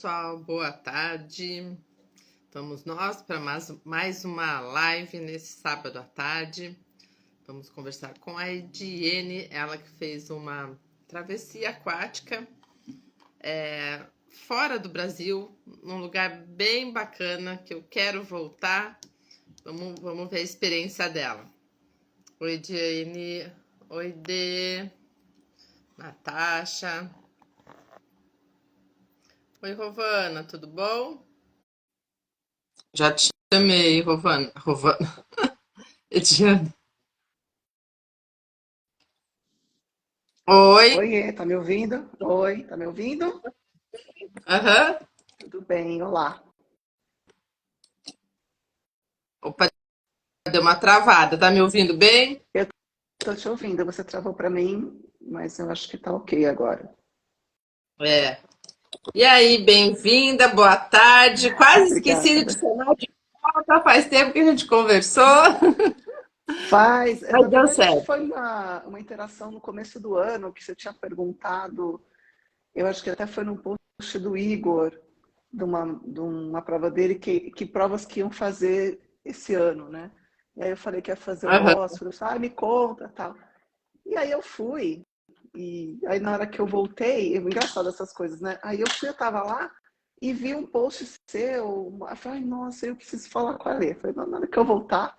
pessoal, boa tarde. Vamos nós para mais uma live nesse sábado à tarde. Vamos conversar com a Ediene, ela que fez uma travessia aquática fora do Brasil, num lugar bem bacana que eu quero voltar. Vamos ver a experiência dela. Oi, Ediene. Oi, Dê. Natasha. Oi, Rovana, tudo bom? Já te chamei, Rovana. Ediane. Oi. Oiê, tá me ouvindo? Oi, tá me ouvindo? Aham. Tudo bem, olá. Opa, deu uma travada. Tá me ouvindo bem? Eu tô te ouvindo, você travou para mim, mas eu acho que tá ok agora. É. E aí, bem-vinda, boa tarde. Quase esqueci de te Obrigada. chamar de volta. Faz tempo que a gente conversou, Faz, mas na deu verdade, acho que certo. foi uma interação no começo do ano que você tinha perguntado, eu acho que até foi num post do Igor, de uma prova dele, que provas que iam fazer esse ano, né? E aí eu falei que ia fazer o Aham. Bósforo, me conta, tal. E aí eu fui. E aí na hora que eu voltei, é engraçado essas coisas, né? Aí eu tava lá e vi um post seu. Eu falei, nossa, eu preciso falar com a Alê. Eu falei, na hora que eu voltar,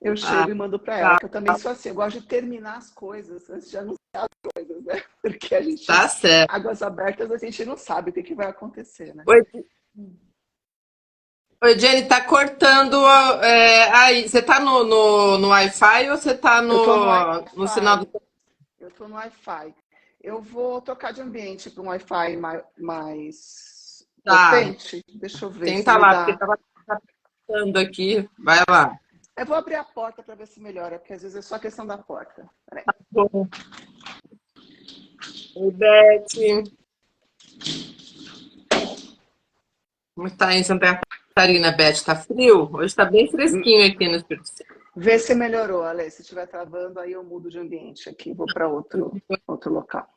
eu Ah, chego e mando para ela. tá, Que eu também sou assim, eu gosto de terminar as coisas antes de anunciar as coisas, né? Porque a gente, tá certo. águas abertas, a gente não sabe o que vai acontecer, né? Oi, oi, Jenny, tá cortando. Aí, você tá no Wi-Fi ou você tá Eu tô no no sinal do. Wi-Fi. Eu tô no Wi-Fi. Eu vou trocar de ambiente para um Wi-Fi mais Tá, potente. Deixa eu ver se tenta me lá, porque dá. tava captando aqui. Vai lá. Eu vou abrir a porta para ver se melhora, porque às vezes é só questão da porta. Peraí. Bom, oi, Beth. Como está em Santa Catarina, Beth? Tá frio? Hoje está bem fresquinho aqui no Espírito Santo. Vê se melhorou, Ale. Se estiver travando, aí eu mudo de ambiente aqui. Vou para outro local.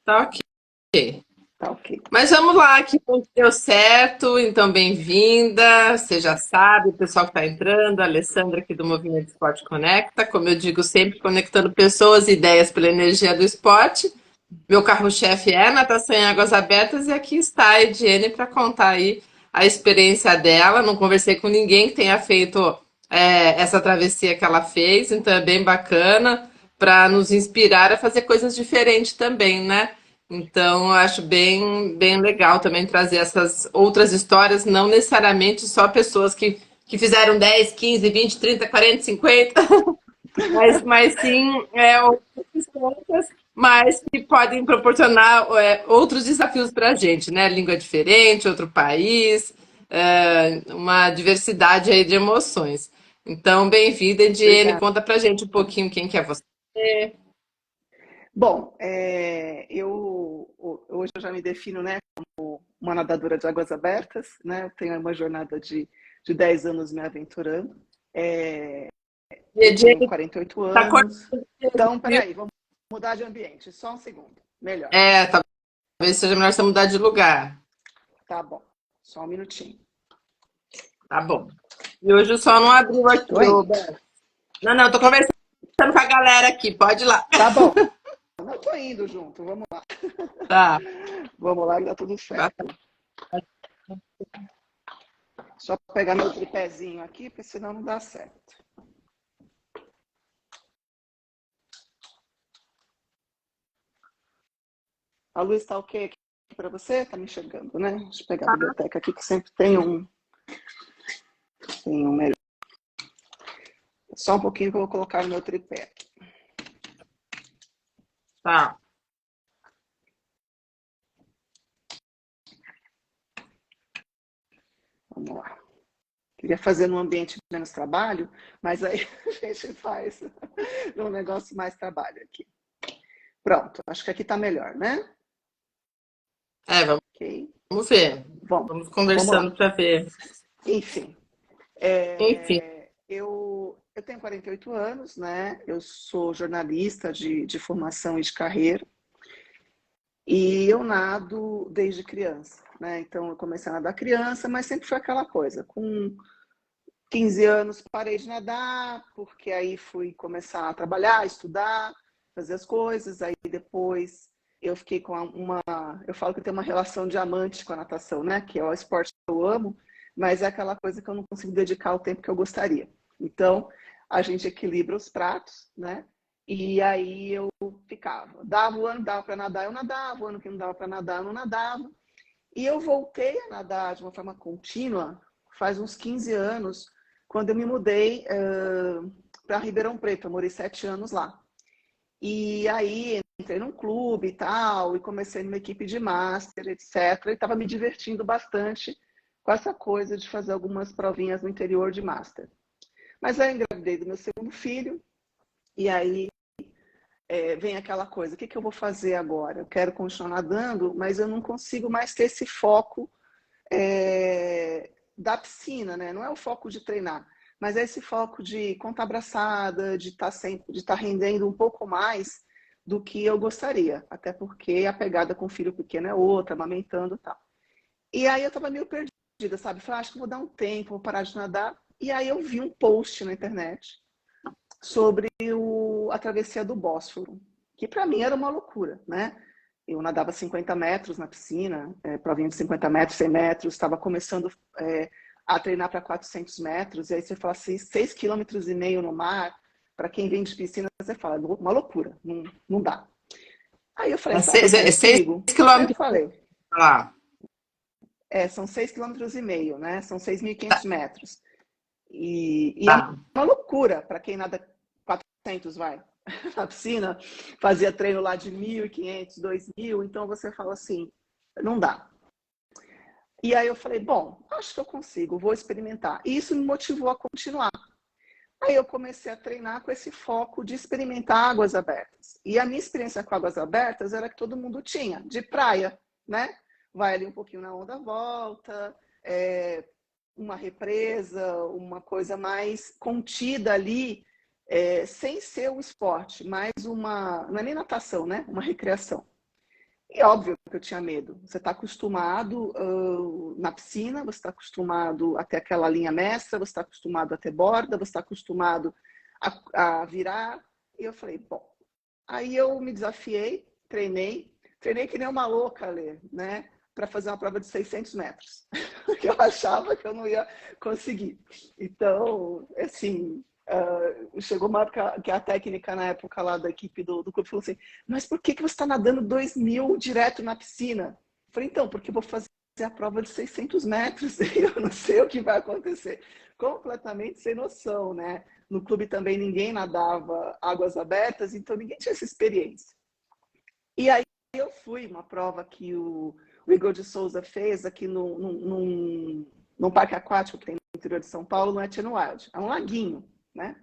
Tá ok. Tá ok. Mas vamos lá, que bom que deu certo. Então, bem-vinda. Você já sabe, o pessoal que está entrando, a Alessandra aqui do Movimento Esporte Conecta. Como eu digo sempre, conectando pessoas e ideias pela energia do esporte. Meu carro-chefe é natação em águas abertas e aqui está a Ediene para contar aí a experiência dela. Não conversei com ninguém que tenha feito essa travessia que ela fez, então é bem bacana para nos inspirar a fazer coisas diferentes também, né? Então, eu acho bem legal também trazer essas outras histórias, não necessariamente só pessoas que fizeram 10, 15, 20, 30, 40, 50. Mas sim outras histórias, mas que podem proporcionar outros desafios para a gente, né? Língua diferente, outro país, uma diversidade aí de emoções. Então, bem-vinda, Ediene. Obrigada. Conta pra gente um pouquinho quem que é você. Bom, hoje eu já me defino, né, como uma nadadora de águas abertas, né? Eu tenho uma jornada de 10 anos me aventurando. Eu tenho Ediene 48 tá anos. cortando, Então, viu? peraí, vamos mudar de ambiente. Só um segundo. Melhor. Talvez seja melhor você mudar de lugar. Tá bom. Só um minutinho. Tá bom. E hoje o sol não abriu aqui, Tô ô indo. Beto. Não, tô conversando com a galera aqui, pode ir lá. Tá bom. Eu tô indo junto. Vamos lá. Tá. Vamos lá que dá tudo certo. Só pegar meu tripézinho aqui, porque senão não dá certo. A luz está ok aqui para você? Tá me enxergando, né? Deixa eu pegar a biblioteca aqui, que sempre tem um melhor. Só um pouquinho que eu vou colocar no meu tripé aqui. Tá. Vamos lá. Queria fazer num ambiente de menos trabalho, mas aí a gente faz num negócio mais trabalho aqui. Pronto, acho que aqui tá melhor, né? Vamos, Ok. vamos ver. Vamos Vamos conversando lá. para ver. Enfim, Enfim, eu tenho 48 anos, né? Eu sou jornalista de formação e de carreira. E eu nado desde criança, né? Então eu comecei a nadar criança, mas sempre foi aquela coisa. Com 15 anos parei de nadar, porque aí fui começar a trabalhar, estudar, fazer as coisas. Aí depois eu fiquei com eu falo que eu tenho uma relação diamante com a natação, né? Que é o esporte que eu amo, mas é aquela coisa que eu não consigo dedicar o tempo que eu gostaria. Então a gente equilibra os pratos, né? E aí eu ficava. Dava o ano, dava para nadar, eu nadava. O ano que não dava para nadar, eu não nadava. E eu voltei a nadar de uma forma contínua faz uns 15 anos, quando eu me mudei para Ribeirão Preto. Eu morei 7 anos lá. E aí entrei num clube e tal, e comecei numa equipe de master, etc. E estava me divertindo bastante com essa coisa de fazer algumas provinhas no interior de master. Mas aí eu engravidei do meu segundo filho, e aí vem aquela coisa, o que eu vou fazer agora? Eu quero continuar nadando, mas eu não consigo mais ter esse foco da piscina, né? Não é o foco de treinar, mas é esse foco de contar abraçada, de estar sempre, de estar rendendo um pouco mais do que eu gostaria, até porque a pegada com o filho pequeno é outra, amamentando e tal. E aí eu estava meio perdida, sabe? Falei, acho que vou dar um tempo, vou parar de nadar. E aí eu vi um post na internet sobre a travessia do Bósforo, que para mim era uma loucura, né? Eu nadava 50 metros na piscina, provinha de 50 metros, 100 metros, estava começando a treinar para 400 metros, e aí você fala assim, 6,5 km no mar, para quem vem de piscina, você fala, uma loucura, não dá. Aí eu falei, É será que eu seis consigo? Aí eu quilômetros falei, lá. são 6,5 km, né? São 6.500 Tá, metros. E é tá. uma loucura para quem nada 400, vai, na piscina, fazia treino lá de 1.500, 2.000, então você fala assim, não dá. E aí eu falei, bom, acho que eu consigo, vou experimentar. E isso me motivou a continuar. Aí eu comecei a treinar com esse foco de experimentar águas abertas. E a minha experiência com águas abertas era que todo mundo tinha, de praia, né? Vai ali um pouquinho na onda, volta, uma represa, uma coisa mais contida ali, sem ser o esporte, mais não é nem natação, né? Uma recreação. E óbvio que eu tinha medo. Você está acostumado na piscina, você está acostumado a ter aquela linha mestra, você está acostumado a ter borda, você está acostumado a virar. E eu falei, bom. Aí eu me desafiei, treinei que nem uma louca, Lê, né? Para fazer uma prova de 600 metros, que eu achava que eu não ia conseguir. Então, assim, chegou uma época que a técnica na época lá da equipe do clube falou assim, mas por que você está nadando 2.000 direto na piscina? Eu falei, então, porque eu vou fazer a prova de 600 metros e eu não sei o que vai acontecer. Completamente sem noção, né? No clube também ninguém nadava águas abertas, então ninguém tinha essa experiência. E aí eu fui, uma prova que o Igor de Souza fez aqui num parque aquático que tem no interior de São Paulo, no Wet n Wild. É um laguinho, né?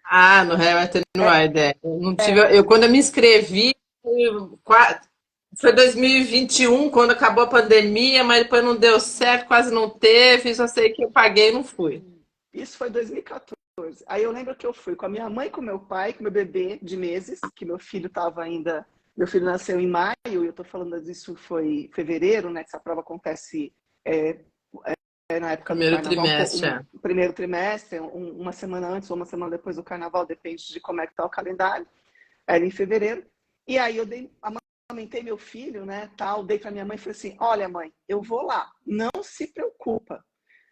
Ah, no Hamilton Wide, é. Eu não tive, quando eu me inscrevi, foi 2021, quando acabou a pandemia, mas depois não deu certo, quase não teve, só sei que eu paguei e não fui. Isso foi 2014. Aí eu lembro que eu fui com a minha mãe, com meu pai, com meu bebê de meses, que meu filho estava ainda. Meu filho nasceu em maio, e eu estou falando disso foi fevereiro, né? Que essa prova acontece na época do Primeiro carnaval, trimestre, é. primeiro trimestre, uma semana antes ou uma semana depois do carnaval, depende de como é que está o calendário. Era em fevereiro. E aí eu amamentei meu filho, né? Tal, dei para minha mãe e falei assim: olha, mãe, eu vou lá, não se preocupa.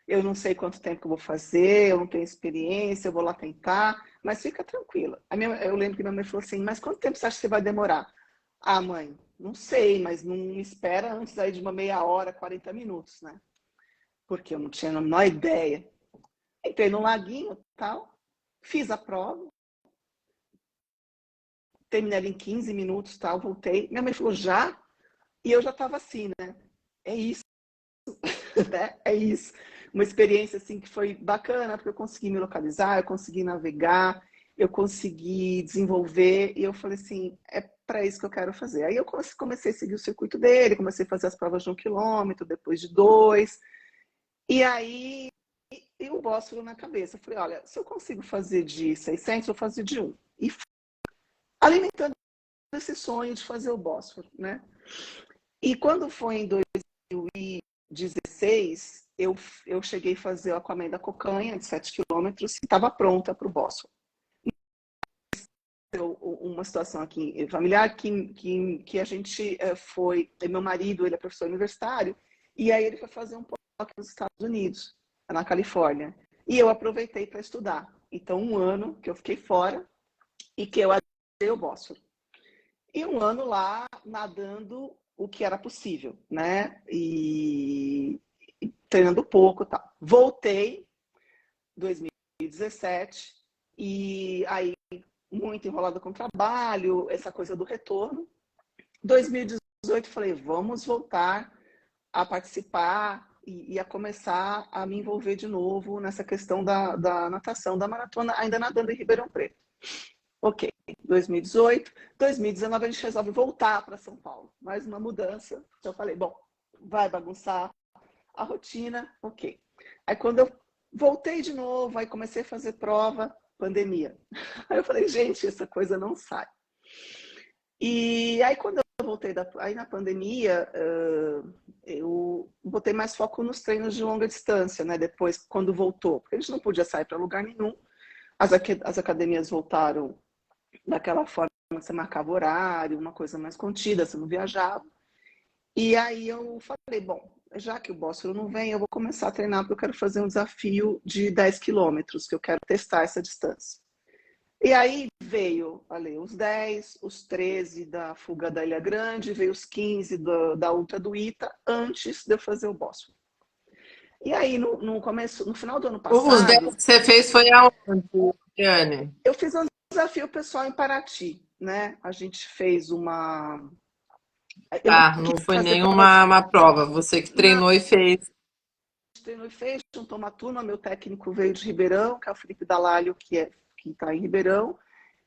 Eu não sei quanto tempo que eu vou fazer, eu não tenho experiência, eu vou lá tentar, mas fica tranquila. Eu lembro que minha mãe falou assim, mas quanto tempo você acha que você vai demorar? Ah, mãe, não sei, mas não me espera antes aí de uma meia hora, 40 minutos, né? Porque eu não tinha a menor ideia. Entrei no laguinho e tal, fiz a prova, terminei em 15 minutos, tal, voltei. Minha mãe falou, já? E eu já estava assim, né? É isso, né? É isso. Uma experiência assim que foi bacana, porque eu consegui me localizar, eu consegui navegar, eu consegui desenvolver, e eu falei assim, é para isso que eu quero fazer. Aí eu comecei a seguir o circuito dele, comecei a fazer as provas de 1 quilômetro, depois de 2, e aí e o Bósforo na cabeça. Eu falei, olha, se eu consigo fazer de 600, eu vou fazer de 1. E alimentando esse sonho de fazer o Bósforo, né? E quando foi em 2016, eu cheguei a fazer o Aquaman da Cocanha, de 7 quilômetros, e estava pronta para o Bósforo. Uma situação aqui familiar que a gente foi, meu marido, ele é professor universitário, e aí ele foi fazer um pós-doc nos Estados Unidos, na Califórnia, e eu aproveitei para estudar. Então, um ano que eu fiquei fora e que eu adorei o Bósforo. E um ano lá nadando o que era possível, né? E treinando pouco e tal. Voltei em 2017 e aí muito enrolada com o trabalho, essa coisa do retorno. 2018 falei, vamos voltar a participar e a começar a me envolver de novo nessa questão da natação, da maratona, ainda nadando em Ribeirão Preto. Ok, 2018. 2019 a gente resolve voltar para São Paulo. Mais uma mudança. Então eu falei, bom, vai bagunçar a rotina, ok. Aí quando eu voltei de novo, aí comecei a fazer prova, pandemia. Aí eu falei, gente, essa coisa não sai. E aí quando eu voltei aí na pandemia, eu botei mais foco nos treinos de longa distância, né? Depois, quando voltou, porque a gente não podia sair para lugar nenhum. As academias voltaram daquela forma, você marcava horário, uma coisa mais contida, você não viajava. E aí eu falei, bom, já que o Bósforo não vem, eu vou começar a treinar porque eu quero fazer um desafio de 10 quilômetros, que eu quero testar essa distância. E aí veio, ali, os 10, os 13 da fuga da Ilha Grande, veio os 15 da Ultra do Ita, antes de eu fazer o Bósforo. E aí, no começo, no final do ano Os 10 passado, que você fez foi aonde, Diane? eu fiz um desafio pessoal em Paraty, né? A gente fez uma... Eu não Ah, quis não foi fazer prova de... nenhuma uma prova. Você que Não, treinou e fez. treinou e fez, juntou uma turma, meu técnico veio de Ribeirão, que é o Felipe Dalalho, que está em Ribeirão.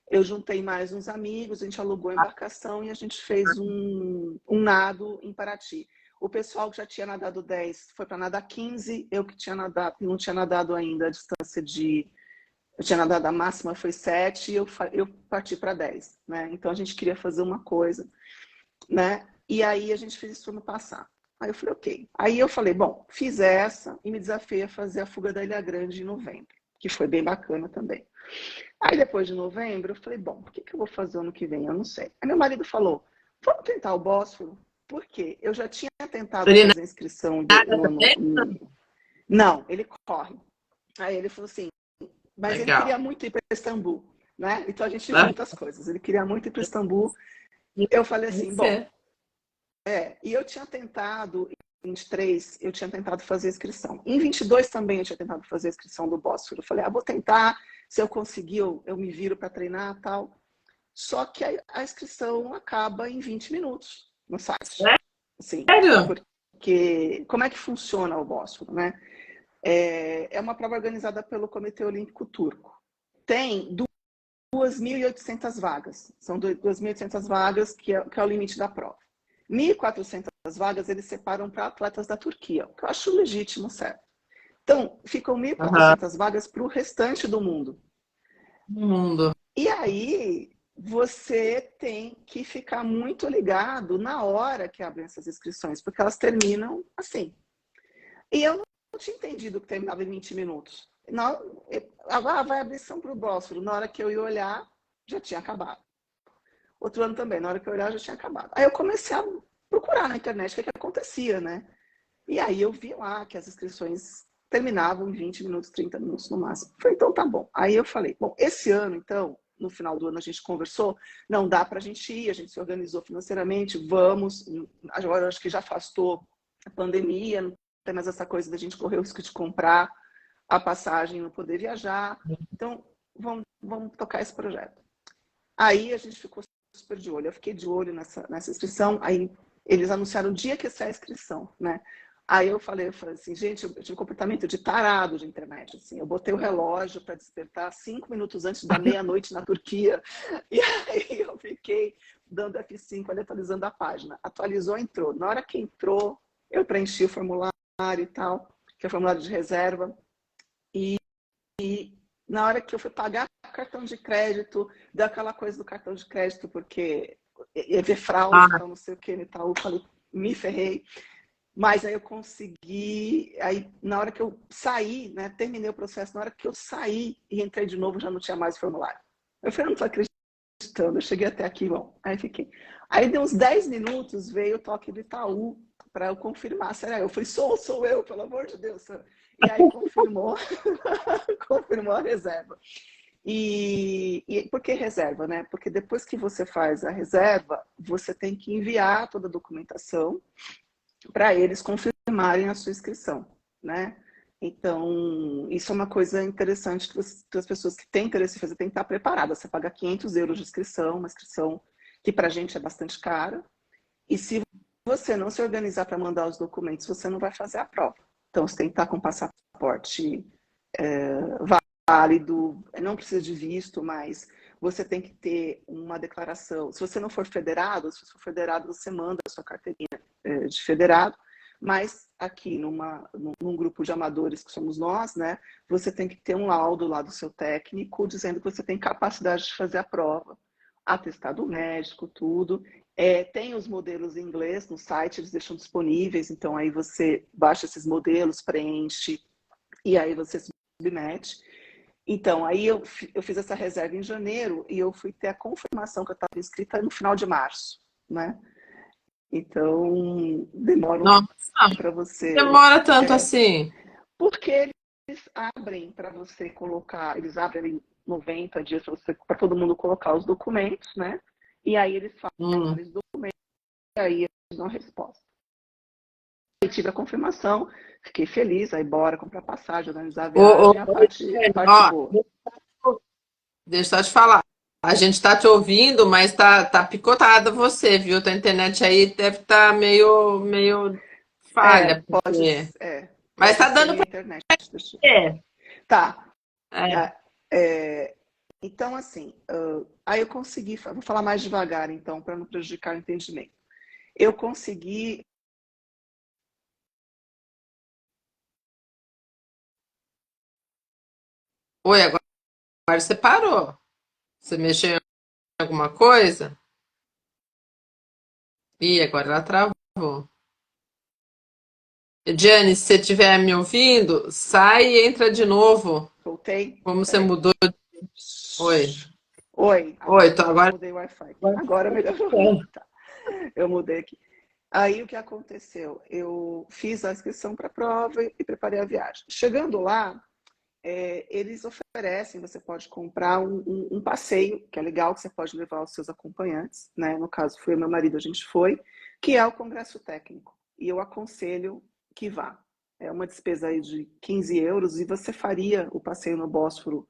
Eu juntei mais uns amigos, a gente alugou a embarcação e a gente fez um nado em Paraty. O pessoal que já tinha nadado 10 foi para nadar 15, eu que tinha nadado, não tinha nadado ainda a distância de... Eu tinha nadado a máxima, foi 7, e eu parti para 10, né? Então a gente queria fazer uma coisa, né? E aí a gente fez isso no passado. Aí eu falei, ok. Aí eu falei, bom, fiz essa e me desafiei a fazer a fuga da Ilha Grande em novembro, que foi bem bacana também. Aí depois de novembro, eu falei, bom, o que eu vou fazer ano que vem? Eu não sei. Aí meu marido falou, vamos tentar o Bósforo? Por quê? Eu já tinha tentado Ele fazer inscrição nada também? Não, ele corre. Aí ele falou assim, mas ele Legal. queria muito ir para Istambul, né? Então a gente junta as coisas. Ele queria muito ir para Istambul. Eu falei assim, bom, e eu tinha tentado, em 23, eu tinha tentado fazer a inscrição. Em 22 também eu tinha tentado fazer a inscrição do Bósforo. Eu falei, vou tentar, se eu conseguir, eu me viro para treinar e tal. Só que a inscrição acaba em 20 minutos no site. Assim, Sério? porque como é que funciona o Bósforo, né? É uma prova organizada pelo Comitê Olímpico Turco. Tem 2.800 vagas. São 2.800 vagas que é o limite da prova. 1.400 vagas eles separam para atletas da Turquia, o que eu acho legítimo, certo? Então, ficam Aham. 1.400 vagas para o restante do mundo. No mundo. E aí, você tem que ficar muito ligado na hora que abrem essas inscrições, porque elas terminam assim. E eu não tinha entendido que terminava em 20 minutos. Não, vai abrir São para o Bósforo. Na hora que eu ia olhar, já tinha acabado. Outro ano também, na hora que eu olhar, já tinha acabado. Aí eu comecei a procurar na internet o que acontecia, né? E aí eu vi lá que as inscrições terminavam em 20 minutos, 30 minutos no máximo. Falei, então tá bom. Aí eu falei, bom, esse ano, então, no final do ano a gente conversou, não dá pra gente ir, a gente se organizou financeiramente, vamos. Agora eu acho que já afastou a pandemia, não tem mais essa coisa da gente correr o risco de comprar a passagem, não poder viajar. Então, vamos tocar esse projeto. Aí a gente ficou super de olho. Eu fiquei de olho nessa inscrição. Aí eles anunciaram o dia que ia ser a inscrição, né? Aí eu falei assim, gente, eu tive um comportamento de tarado de internet. Assim, eu botei o relógio para despertar 5 minutos antes da meia-noite na Turquia. E aí eu fiquei dando F5 ali, atualizando a página. Atualizou, entrou. Na hora que entrou, eu preenchi o formulário e tal, que é o formulário de reserva. E na hora que eu fui pagar o cartão de crédito, deu aquela coisa do cartão de crédito, porque ia ver fraude, Ah, tal, não sei o que, e tal. Eu falei, me ferrei. Mas aí eu consegui, aí na hora que eu saí, né, terminei o processo, na hora que eu saí e entrei de novo, já não tinha mais formulário. Eu falei, não tô acreditando, eu cheguei até aqui, bom, aí fiquei. Aí deu uns 10 minutos, veio o toque do Itaú para eu confirmar, será eu? falei, sou eu, pelo amor de Deus. E aí confirmou, confirmou a reserva. E por que reserva, né? Porque depois que você faz a reserva, você tem que enviar toda a documentação para eles confirmarem a sua inscrição, né? Então, isso é uma coisa interessante que as pessoas que têm interesse em fazer têm que estar preparadas. Você paga 500 euros de inscrição, uma inscrição que para a gente é bastante cara. E se você não se organizar para mandar os documentos, você não vai fazer a prova. Então, você tem que estar com passaporte válido, não precisa de visto, mas você tem que ter uma declaração. Se você não for federado, se você for federado, você manda a sua carteirinha de federado, mas aqui num grupo de amadores que somos nós, né, você tem que ter um laudo lá do seu técnico dizendo que você tem capacidade de fazer a prova, atestado médico, tudo. Tem os modelos em inglês no site, eles deixam disponíveis, então aí você baixa esses modelos, preenche, e aí você submete. Então, aí eu fiz essa reserva em janeiro e eu fui ter a confirmação que eu estava inscrita no final de março, né? Então, demora um nossa, pouco para você. demora tanto assim. Porque eles abrem para você colocar, eles abrem 90 dias para todo mundo colocar os documentos, né? E aí eles fazem Hum. aqueles documentos e aí eles dão a resposta. Eu tive a confirmação, fiquei feliz, aí bora comprar passagem, organizar a Ô, ô, viagem, a Jenny, parte ó, boa. deixa eu te falar. A gente tá te ouvindo, mas tá picotada você, viu? Tua internet aí deve estar meio falha, Pode, porque... Mas pode tá ser dando minha pra internet. Deixa eu... ver. Tá. É. É, é, então, assim, aí eu consegui, vou falar mais devagar, então, para não prejudicar o entendimento. Eu consegui. Oi, agora você parou. Você mexeu em alguma coisa? Ih, agora ela travou. Jane, se você estiver me ouvindo, sai e entra de novo. Voltei? Como você Peraí. mudou? Oi. Oi, Oi, agora então eu agora. mudei o Wi-Fi. Agora melhorou. Tá. Eu mudei aqui. Aí o que aconteceu? Eu fiz a inscrição para a prova e preparei a viagem. Chegando lá, eles oferecem, você pode comprar um passeio, que é legal, que você pode levar os seus acompanhantes, né? No caso, foi meu marido, a gente foi, que é o Congresso Técnico. E eu aconselho que vá. É uma despesa aí de 15 euros e você faria o passeio no Bósforo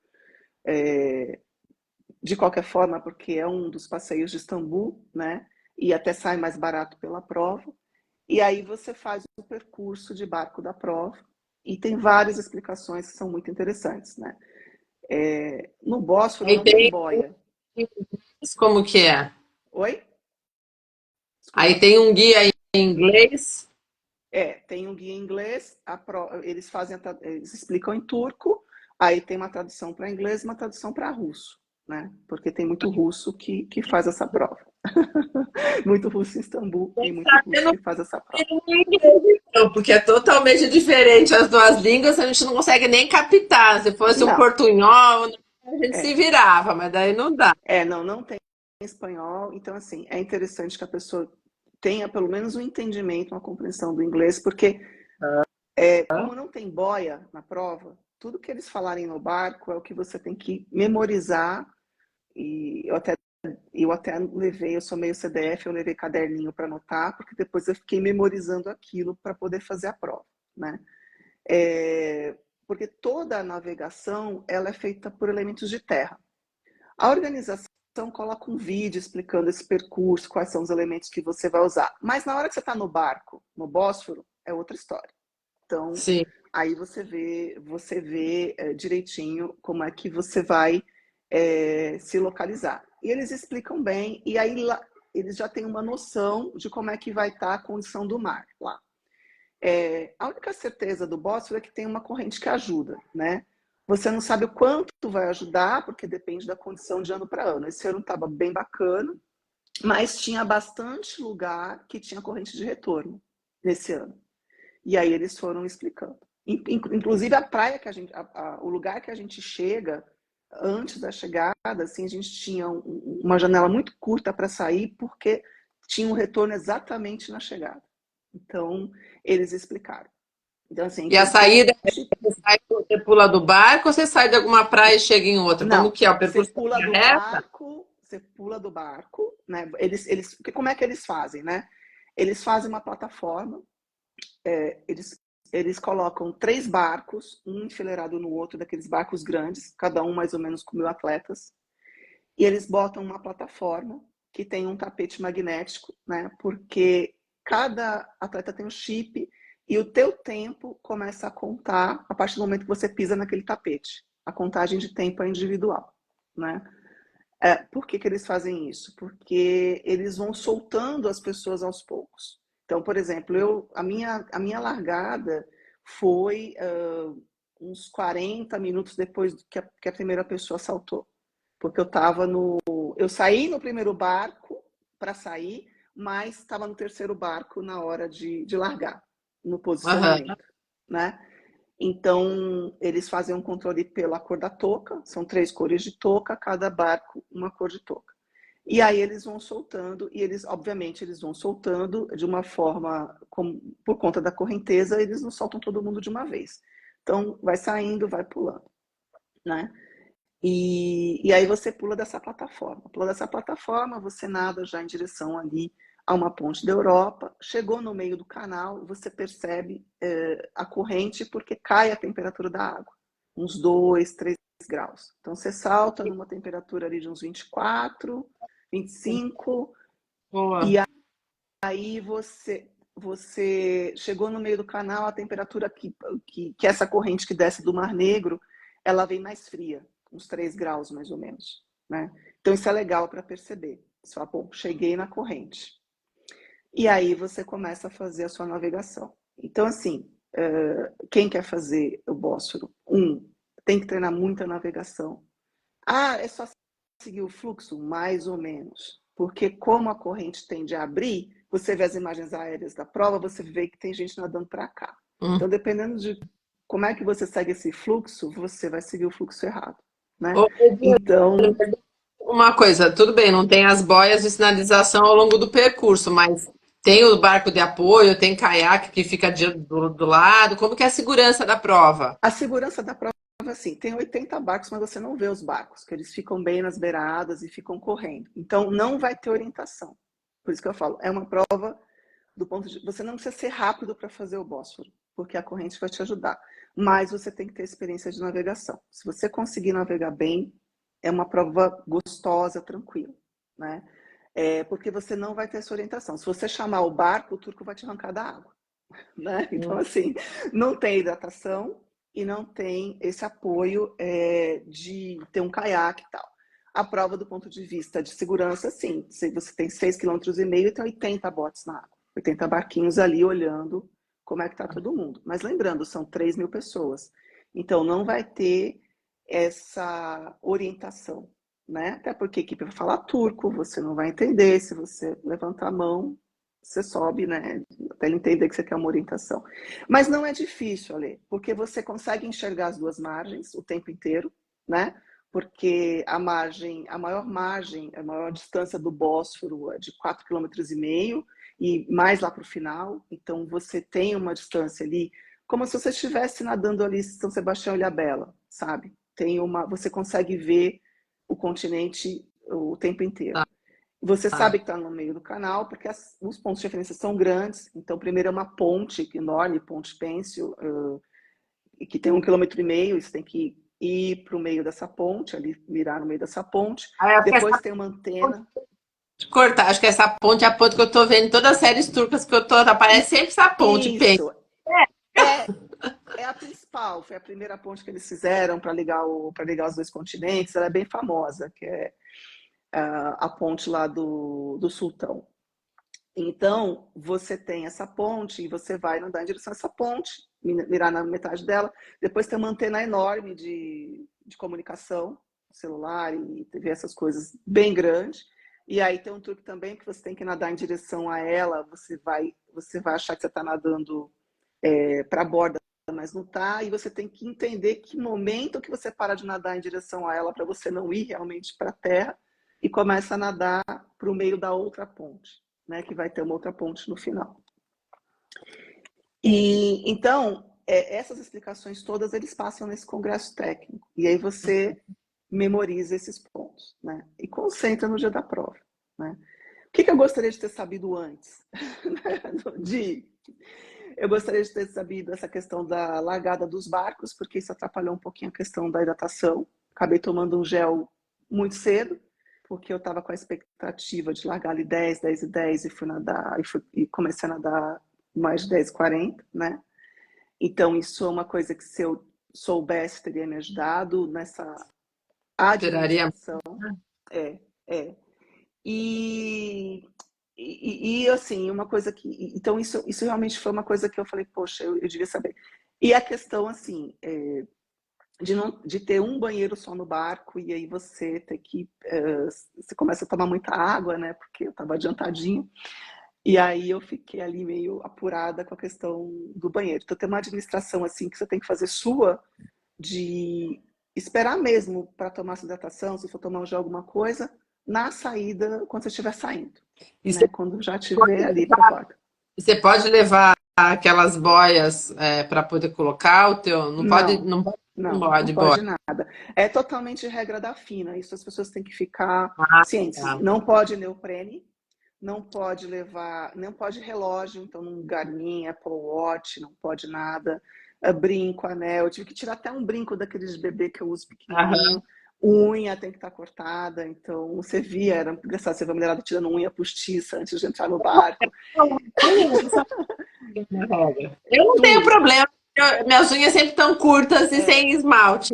de qualquer forma, porque é um dos passeios de Istambul, né? E até sai mais barato pela prova. E aí você faz o percurso de barco da prova e tem várias explicações que são muito interessantes, né? No Bósforo Aí não tem tem. boia. Como que é? Oi? Aí Desculpa. tem um guia em inglês. Tem um guia em inglês, eles eles explicam em turco, aí tem uma tradução para inglês e uma tradução para russo, né? Porque tem muito russo que faz essa prova. Muito russo em Istambul e muito russo Eu que faz essa prova. não inglês, não, porque é totalmente diferente as duas línguas, a gente não consegue nem captar. Se fosse um Não, portunhol, a gente se é, virava, mas daí não dá. não tem espanhol, então assim, é interessante que a pessoa tenha pelo menos um entendimento, uma compreensão do inglês, porque como não tem boia na prova, tudo que eles falarem no barco é o que você tem que memorizar. E eu até levei, eu sou meio CDF, eu levei caderninho para anotar, porque depois eu fiquei memorizando aquilo para poder fazer a prova, né? Porque toda a navegação ela é feita por elementos de terra. A organização coloca um vídeo explicando esse percurso, quais são os elementos que você vai usar. Mas na hora que você está no barco, no Bósforo, é outra história. Então, Sim. aí você vê direitinho como é que você vai se localizar. E eles explicam bem, e aí lá, eles já têm uma noção de como é que vai estar a condição do mar lá. A única certeza do Bósforo é que tem uma corrente que ajuda, né? Você não sabe o quanto vai ajudar, porque depende da condição de ano para ano. Esse ano estava bem bacana, Mas tinha bastante lugar que tinha corrente de retorno nesse ano. E aí eles foram explicando. Inclusive a praia que a gente, o lugar que a gente chega, antes da chegada, assim, a gente tinha uma janela muito curta para sair, porque tinha um retorno exatamente na chegada. Então, eles explicaram. Então, assim, é E a saída, importante. você pula do barco ou você sai de alguma praia e chega em outra? Como Não, que é? O percurso da linha reta? você pula do barco, né? Como é que eles fazem, né? Eles fazem uma plataforma, eles colocam 3 barcos, um enfileirado no outro, daqueles barcos grandes, cada um mais ou menos com 1.000 atletas, e eles botam uma plataforma que tem um tapete magnético, né? Porque cada atleta tem um chip e o teu tempo começa a contar a partir do momento que você pisa naquele tapete. A contagem de tempo é individual, né? Por que eles fazem isso? Porque eles vão soltando as pessoas aos poucos. Então, por exemplo, a minha largada foi uns 40 minutos depois que a primeira pessoa saltou. Porque eu saí no primeiro barco para sair, mas estava no terceiro barco na hora de largar, no Aham. posicionamento, né? Então, eles fazem um controle pela cor da touca, são 3 cores de touca, cada barco uma cor de touca. E aí eles vão soltando, e eles, obviamente, eles vão soltando de uma forma, por conta da correnteza, eles não soltam todo mundo de uma vez. Então, vai saindo, vai pulando, né? E aí você pula dessa plataforma. Pula dessa plataforma, você nada já em direção ali a uma ponte da Europa. Chegou no meio do canal, você percebe a corrente porque cai a temperatura da água, uns 2, 3 graus. Então você salta numa temperatura ali de uns 24, 25, e Boa. aí você chegou no meio do canal, a temperatura que essa corrente que desce do Mar Negro, ela vem mais fria, uns 3 graus mais ou menos, né? Então isso é legal para perceber. Você fala, bom, cheguei na corrente. E aí você começa a fazer a sua navegação. Então, assim, quem quer fazer o Bósforo? Tem que treinar muita navegação. Ah, é só seguir o fluxo? Mais ou menos. Porque como a corrente tende a abrir, você vê as imagens aéreas da prova, você vê que tem gente nadando para cá. Hum. Então, dependendo de como é que você segue esse fluxo, você vai seguir o fluxo errado, né? Ô, Edil, Então, uma coisa, tudo bem, não tem as boias de sinalização ao longo do percurso, mas tem o barco de apoio, tem caiaque que fica do lado. Como que é a segurança da prova? a segurança da prova, assim, tem 80 barcos, mas você não vê os barcos, que eles ficam bem nas beiradas e ficam correndo. Então, não vai ter orientação. Por isso que eu falo, é uma prova do ponto de você não precisa ser rápido para fazer o Bósforo, porque a corrente vai te ajudar, mas você tem que ter experiência de navegação. Se você conseguir navegar bem, é uma prova gostosa, tranquila, né? Porque você não vai ter essa orientação. Se você chamar o barco, o turco vai te arrancar da água, né? Então, assim, não tem hidratação e não tem esse apoio de ter um caiaque e tal. A prova do ponto de vista de segurança, sim. Você tem 6,5 km e tem 80 botes na água. 80 barquinhos ali olhando como é que está todo mundo. Mas lembrando, são 3.000 pessoas. Então, não vai ter essa orientação, né? Até porque a equipe vai falar turco, você não vai entender. Se você levantar a mão, você sobe, né? Até ele entender que você quer uma orientação. Mas não é difícil, Ale, porque você consegue enxergar as duas margens o tempo inteiro, né? Porque a maior distância do Bósforo é de 4,5 km e mais lá para o final. Então você tem uma distância ali, como se você estivesse nadando ali em São Sebastião e Ilhabela, sabe? Você consegue ver o continente o tempo inteiro. Você sabe que está no meio do canal, porque os pontos de referência são grandes. Então, primeiro é uma ponte enorme, Ponte Pêncil, que tem 1,5 km. Você tem que ir para o meio dessa ponte, ali mirar no meio dessa ponte. Ah, acho que Depois tem uma antena. cortar, acho que essa ponte é a ponte que eu tô vendo em todas as séries turcas que eu tô, aparece sempre essa ponte, pensa. Isso. É, é a principal, foi a primeira ponte que eles fizeram para ligar os dois continentes. Ela é bem famosa, que é a ponte lá do Sultão. Então, você tem essa ponte e você vai nadar em direção a essa ponte, mirar na metade dela. Depois tem uma antena enorme de comunicação, celular e TV, essas coisas, bem grande. E aí tem um truque também que você tem que nadar em direção a ela, você vai achar que você está nadando para a borda, mas não está, e você tem que entender que momento que você para de nadar em direção a ela para você não ir realmente para a terra e começa a nadar para o meio da outra ponte, né, que vai ter uma outra ponte no final. E então, essas explicações todas eles passam nesse congresso técnico, e aí você memoriza esses pontos, né, e concentra no dia da prova, né. O que eu gostaria de ter sabido antes? Eu gostaria de ter sabido essa questão da largada dos barcos, porque isso atrapalhou um pouquinho a questão da hidratação. Acabei tomando um gel muito cedo, porque eu estava com a expectativa de largar ali 10, 10 e 10 e fui nadar, e comecei a nadar mais de 10 e 40, né? Então, isso é uma coisa que se eu soubesse teria me ajudado nessa Geraria. administração. É, é. Assim, uma coisa que. Então, isso realmente foi uma coisa que eu falei, poxa, eu devia saber. E a questão, assim, de ter um banheiro só no barco, e aí você ter que. Você começa a tomar muita água, né? Porque eu estava adiantadinho. E aí eu fiquei ali meio apurada com a questão do banheiro. Então, tem uma administração, assim, que você tem que fazer sua, de esperar mesmo para tomar essa hidratação, se for tomar já alguma coisa, na saída, quando você estiver saindo, E né? Quando já estiver ali para a porta. você pode levar aquelas boias para poder colocar o teu. Não pode, Não, não pode, não não, não pode boia. pode nada. É totalmente regra da FINA, isso as pessoas têm que ficar Ah, cientes. tá. Não pode neoprene, não pode levar, não pode relógio, então não Garmin, Apple Watch, não pode nada, brinco, anel. Eu tive que tirar até um brinco daqueles de bebê que eu uso Aham. pequenininho. Unha tem que estar cortada, então você via, era engraçado, você vê a mulherada tirando unha postiça antes de entrar no barco. Eu não tenho Tudo. problema, minhas unhas sempre estão curtas e É, sem esmalte.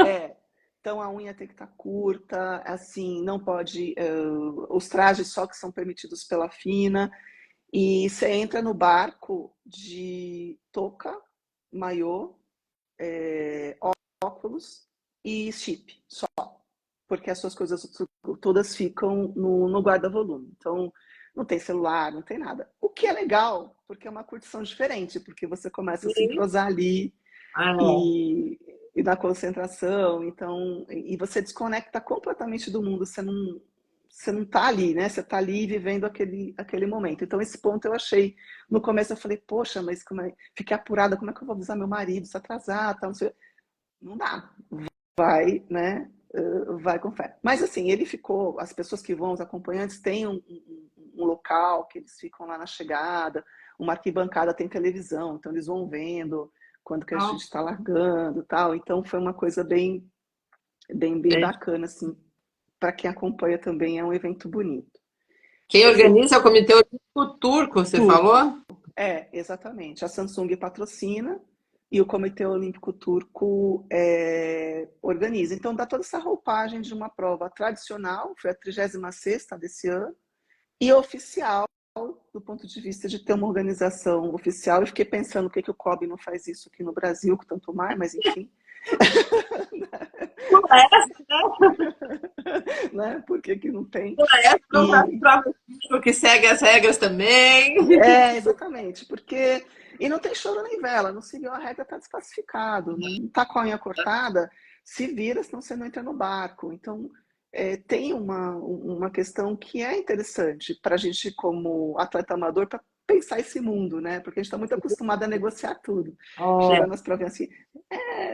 é. Então a unha tem que estar curta, assim, não pode. Os trajes só que são permitidos pela FINA. E você entra no barco de touca, maiô, óculos e chip, só. Porque as suas coisas todas ficam no guarda-volume. Então, não tem celular, não tem nada. O que é legal, porque é uma curtição diferente, porque você começa a se Sim. entrosar ali Ah, e, e na concentração, então, e você desconecta completamente do mundo, você não tá ali, né? Você tá ali vivendo aquele momento. Então, esse ponto eu achei, no começo eu falei, poxa, mas fiquei apurada, como é que eu vou avisar meu marido se atrasar, tal, não sei. Não dá, vai, né? Vai com fé. Mas assim, ele ficou, as pessoas que vão, os acompanhantes, têm um local que eles ficam lá na chegada, uma arquibancada tem televisão, então eles vão vendo quando que a gente não. está largando, tal. Então foi uma coisa bem É. bacana, assim, para quem acompanha também é um evento bonito. Quem Esse organiza é o Comitê Olímpico Turco, você turco, falou? exatamente. A Samsung patrocina e o Comitê Olímpico Turco organiza. Então, dá toda essa roupagem de uma prova tradicional, foi a 36ª desse ano, e oficial, do ponto de vista de ter uma organização oficial. Eu fiquei pensando por que o COB não faz isso aqui no Brasil, com tanto mar, mas enfim. Não é essa, Né? Por que não tem? não é essa, não faz E prova física, que segue as regras também. exatamente, porque. E não tem choro nem vela, não seguiu a regra, está desclassificado. Não está com a unha cortada, se vira, senão você não entra no barco. Então, tem uma questão que é interessante para a gente, como atleta amador, para pensar esse mundo, né? Porque a gente está muito acostumado a negociar tudo. Chegar É. nas provas assim,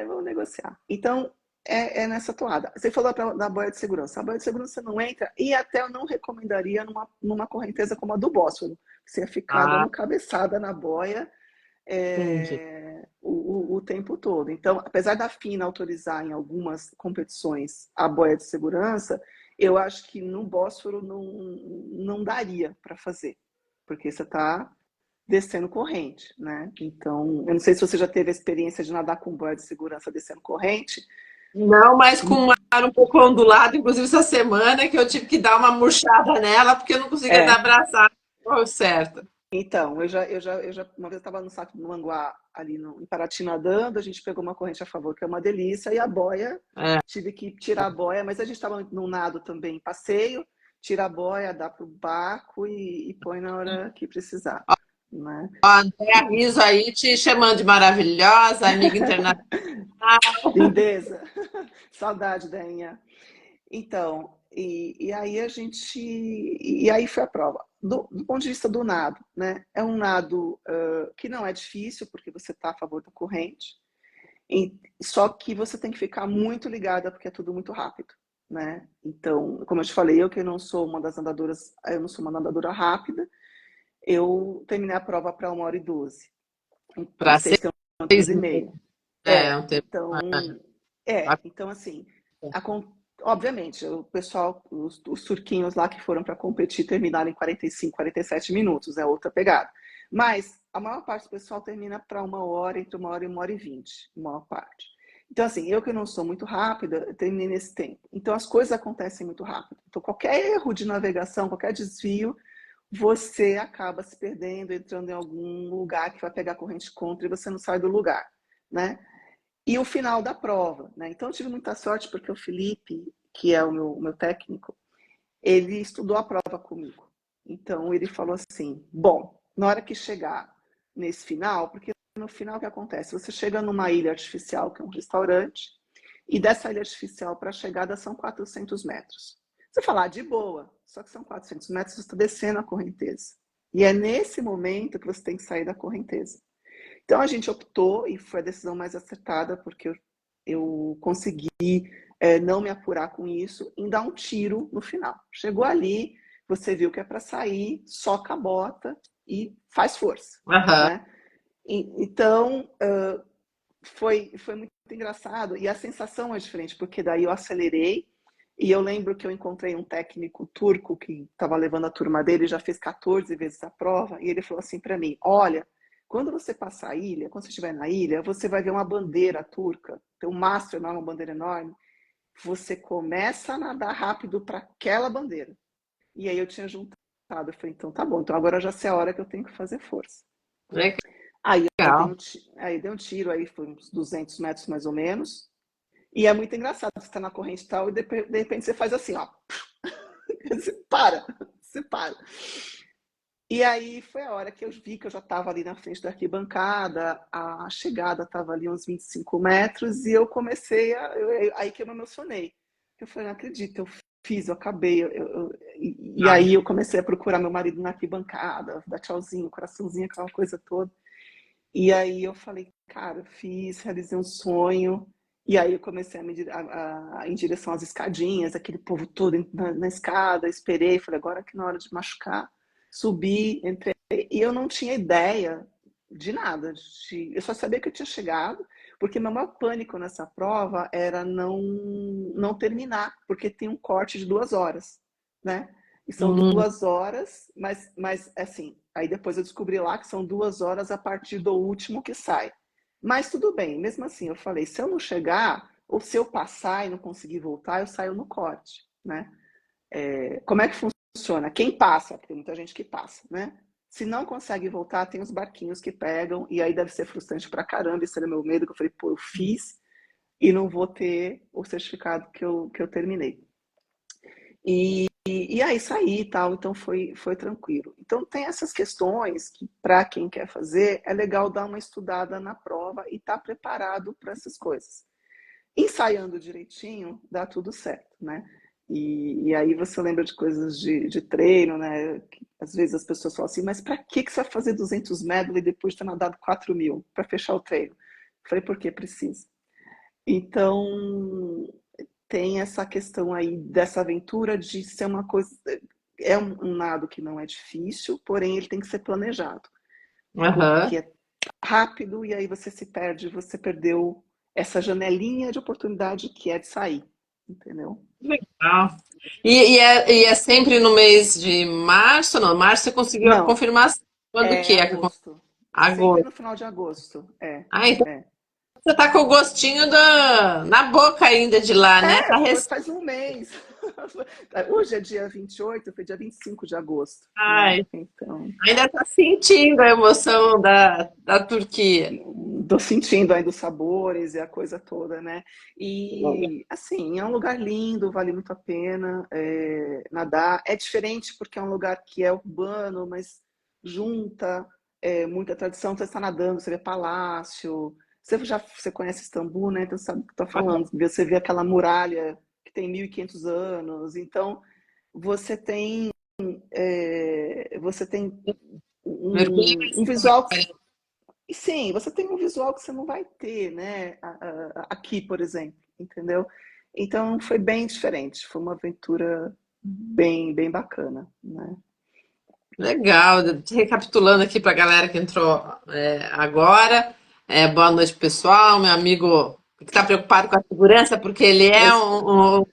vamos negociar. Então, é nessa toada. Você falou da boia de segurança. A boia de segurança não entra, e até eu não recomendaria numa correnteza como a do Bósforo. Você ia ficar Ah, dando cabeçada na boia entendi. o tempo todo. Então, apesar da FINA autorizar em algumas competições a boia de segurança, eu acho que no Bósforo não daria para fazer, porque você está descendo corrente, né? Então, eu não sei se você já teve a experiência de nadar com boia de segurança descendo corrente. Não, mas com um mar um pouco ondulado, inclusive essa semana, que eu tive que dar uma murchada nela, porque eu não conseguia dar É, abraçada. Oh, certo. então, uma vez eu estava no Saco do Manguá, ali em Paraty nadando, a gente pegou uma corrente a favor, que é uma delícia, e a boia, É. tive que tirar a boia, mas a gente estava num nado também, passeio, tira a boia, dá pro barco e põe na hora que precisar, né? Ó, Andréa Riso aí te chamando de maravilhosa, amiga internacional. Lindeza. Saudade, Dainha. Então, e aí a gente. E aí foi a prova. Do ponto de vista do nado, né? É um nado que não é difícil, porque você está a favor da corrente, só que você tem que ficar muito ligada, porque é tudo muito rápido, né? Então, como eu te falei, eu que não sou uma das nadadoras, eu não sou uma nadadora rápida, eu terminei a prova para 1h12, em Para 6,5 km. é um tempo. Então assim, obviamente, o pessoal, os turquinhos lá que foram para competir terminaram em 45, 47 minutos, é outra pegada. Mas a maior parte do pessoal termina para 1 hora, entre 1 hora e 1h20, a maior parte. Então, assim, eu que não sou muito rápida, eu terminei nesse tempo. Então, as coisas acontecem muito rápido. Então, qualquer erro de navegação, qualquer desvio, você acaba se perdendo, entrando em algum lugar que vai pegar corrente contra e você não sai do lugar, né? E o final da prova, né? Então eu tive muita sorte porque o Felipe, que é o meu técnico, ele estudou a prova comigo. Então ele falou assim: bom, na hora que chegar nesse final, porque no final o que acontece? Você chega numa ilha artificial, que é um restaurante, e dessa ilha artificial para a chegada são 400 metros. Você fala, de boa, só que são 400 metros, você está descendo a correnteza. E é nesse momento que você tem que sair da correnteza. Então a gente optou, e foi a decisão mais acertada, porque eu consegui não me apurar com isso, em dar um tiro no final. Chegou ali, você viu que é para sair, soca a bota e faz força, Aham. né? Então foi muito engraçado, e a sensação é diferente, porque daí eu acelerei, e eu lembro que eu encontrei um técnico turco que estava levando a turma dele, já fez 14 vezes a prova, e ele falou assim para mim: olha, quando você passar a ilha, quando você estiver na ilha, você vai ver uma bandeira turca, tem um mastro enorme, uma bandeira enorme. Você começa a nadar rápido para aquela bandeira. E aí eu tinha juntado, eu falei, então tá bom, então agora já sei a hora que eu tenho que fazer força. Aí Legal. aí dei um tiro, aí foi uns 200 metros mais ou menos. E é muito engraçado, você está na corrente e tal, e de repente você faz assim, ó. Você para, você para. E aí foi a hora que eu vi que eu já estava ali na frente da arquibancada, a chegada estava ali uns 25 metros, e eu comecei aí que eu me emocionei. Eu falei, não acredito, eu fiz, eu acabei. E Ai, aí eu comecei a procurar meu marido na arquibancada, dar tchauzinho, coraçãozinho, aquela coisa toda. E aí eu falei, cara, eu fiz, realizei um sonho. E aí eu comecei em direção às escadinhas, aquele povo todo na escada, esperei, falei, agora que na hora de machucar, subi, entrei, e eu não tinha ideia de nada. Eu só sabia que eu tinha chegado, porque meu maior pânico nessa prova era não terminar, porque tem um corte de 2 horas, né? E são hum, 2 horas, mas assim, aí depois eu descobri lá que são 2 horas a partir do último que sai. Mas tudo bem, mesmo assim, eu falei, se eu não chegar, ou se eu passar e não conseguir voltar, eu saio no corte, né? Como é que funciona? Quem passa, porque tem muita gente que passa, né? Se não consegue voltar, tem os barquinhos que pegam, e aí deve ser frustrante pra caramba, esse era meu medo, que eu falei, pô, eu fiz e não vou ter o certificado que eu terminei. E aí saí e tal, então foi tranquilo. Então tem essas questões que, para quem quer fazer, é legal dar uma estudada na prova e estar preparado para essas coisas. Ensaiando direitinho, dá tudo certo, né? E aí você lembra de coisas de treino, né? Que, às vezes as pessoas falam assim, mas para que você vai fazer 200 medley depois de ter nadado 4.000 para fechar o treino? Eu falei, porque precisa. Então, tem essa questão aí dessa aventura de ser uma coisa. É um nado que não é difícil, porém ele tem que ser planejado, aham. porque é rápido e aí você se perde, você perdeu essa janelinha de oportunidade que é de sair, entendeu? Legal. E é sempre no mês de março? Não, março você conseguiu a Não, confirmação. Quando é que é? agosto. Sempre Agosto. no final de agosto. Ah, então É. você tá com o gostinho na boca ainda de lá, né? Tá Faz um mês. Hoje é dia 28, foi dia 25 de agosto, né? Ai, Então, ainda está sentindo a emoção da Turquia. tô sentindo ainda os sabores e a coisa toda, né? E assim, é um lugar lindo, vale muito a pena nadar. É diferente porque é um lugar que é urbano, mas junta muita tradição. Você está nadando, você vê palácio. Você conhece Istambul, né? Então você sabe o que eu tô falando. Você vê aquela muralha que tem 1.500 anos. Então você tem Mergulha um visual. E sim, você tem um visual que você não vai ter, né? Aqui, por exemplo, entendeu? Então foi bem diferente, foi uma aventura bem bacana, né? legal. Recapitulando aqui para a galera que entrou agora. Boa noite, pessoal. Meu amigo que está preocupado com a segurança, porque ele é Mas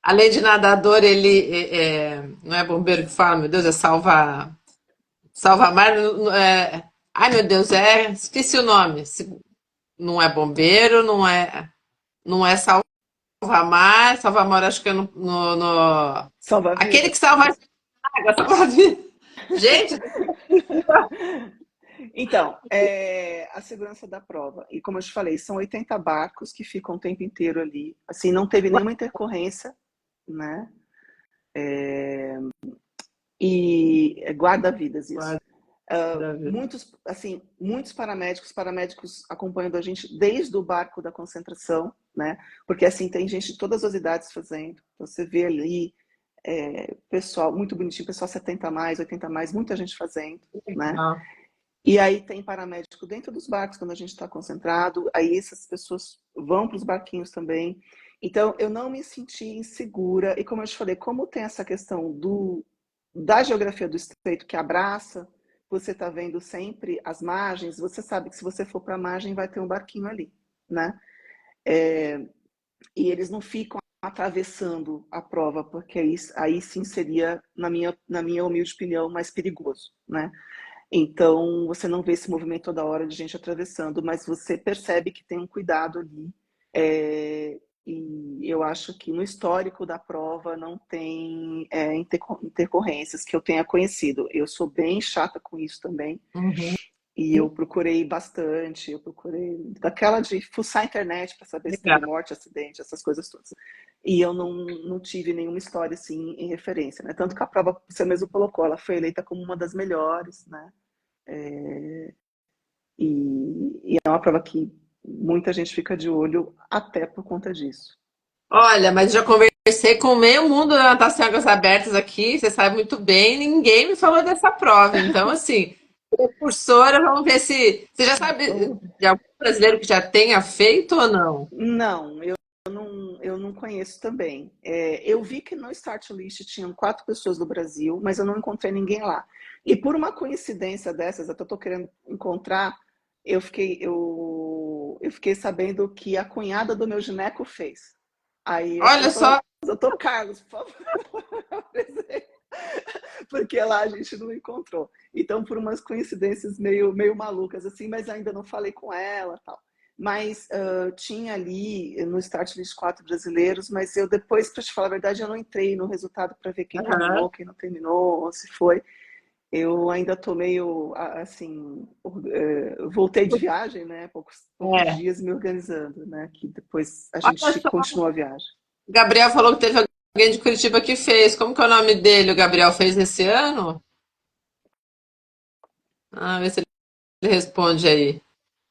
além de nadador, ele não é bombeiro que fala, meu Deus, é salva-mar. Ai, meu Deus, esqueci o nome. Não é bombeiro, não é salva-mar. Salva-mar, acho que é aquele que salva-vidas. salva a água, salva-vida. Gente, Então, a segurança da prova. E como eu te falei, são 80 barcos que ficam o tempo inteiro ali. Assim, não teve nenhuma intercorrência, né? E guarda-vidas isso. Muitos, assim, muitos paramédicos acompanhando a gente desde o barco da concentração, né? Porque assim tem gente de todas as idades fazendo. Você vê ali pessoal muito bonitinho, pessoal 70 a mais, 80 a mais, muita gente fazendo, né? E aí tem paramédico dentro dos barcos quando a gente está concentrado. Aí essas pessoas vão para os barquinhos também. Então eu não me senti insegura. E como eu te falei, como tem essa questão da geografia do estreito que abraça, você está vendo sempre as margens, você sabe que se você for para a margem vai ter um barquinho ali, né? E eles não ficam atravessando a prova, porque aí sim seria, na minha humilde opinião, mais perigoso, né? Então, você não vê esse movimento toda hora de gente atravessando, mas você percebe que tem um cuidado ali. E eu acho que no histórico da prova não tem intercorrências que eu tenha conhecido. Eu sou bem chata com isso também. uhum, E eu procurei bastante, daquela de fuçar a internet para saber se teve legal. morte, acidente, essas coisas todas. E eu não tive nenhuma história assim em referência, né? Tanto que a prova, você mesmo colocou, ela foi eleita como uma das melhores, né? E é uma prova que muita gente fica de olho até por conta disso. Olha, mas já conversei com meio mundo da natação em águas abertas aqui, você sabe muito bem, ninguém me falou dessa prova. Então, assim, precursora, vamos ver se. Você já sabe Vamos. de algum brasileiro que já tenha feito ou não? Não, eu não conheço também. Eu vi que no start list tinham 4 pessoas do Brasil, mas eu não encontrei ninguém lá. E por uma coincidência dessas, até estou querendo encontrar, eu fiquei sabendo que a cunhada do meu gineco fez. Aí eu Olha falei, só, doutor Carlos, por favor, porque lá a gente não encontrou. Então, por umas coincidências meio malucas, assim, mas ainda não falei com ela, tal. Mas tinha ali no start list 4 brasileiros, mas eu depois, para te falar a verdade, eu não entrei no resultado para ver quem aham, terminou, quem não terminou, se foi. Eu ainda tô meio, assim, voltei de viagem, né? Poucos é. dias me organizando, né? Que depois a Olha gente só, continua a viagem. o Gabriel falou que teve alguém de Curitiba que fez. Como que é o nome dele? O Gabriel fez esse ano? Ah, vê se ele responde aí.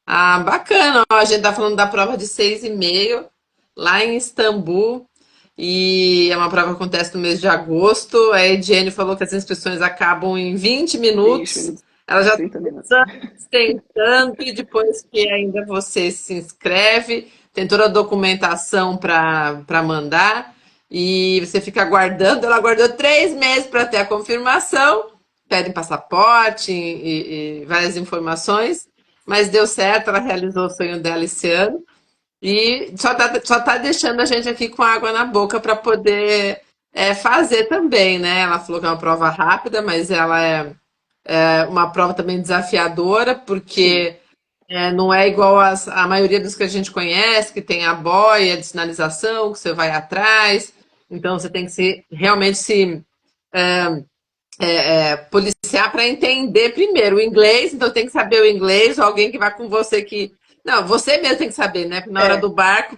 Ah, bacana. Ó, a gente tá falando da prova de 6,5 lá em Istambul. E é uma prova que acontece no mês de agosto. A Ediane falou que as inscrições acabam em 20 20 minutos. minutos, Ela já 30 minutos. está tentando, e depois que ainda você se inscreve, tem toda a documentação para mandar. E você fica aguardando. Ela aguardou 3 meses para ter a confirmação. Pedem passaporte e várias informações. Mas deu certo, ela realizou o sonho dela esse ano. E só tá deixando a gente aqui com água na boca para poder fazer também, né? Ela falou que é uma prova rápida, mas ela é uma prova também desafiadora, Sim, porque não é igual a maioria dos que a gente conhece, que tem a boia de sinalização, que você vai atrás. Então você tem que realmente se policiar para entender primeiro o inglês, então tem que saber o inglês, ou alguém que vai com você que. Não, você mesmo tem que saber, né? Porque na hora É, do barco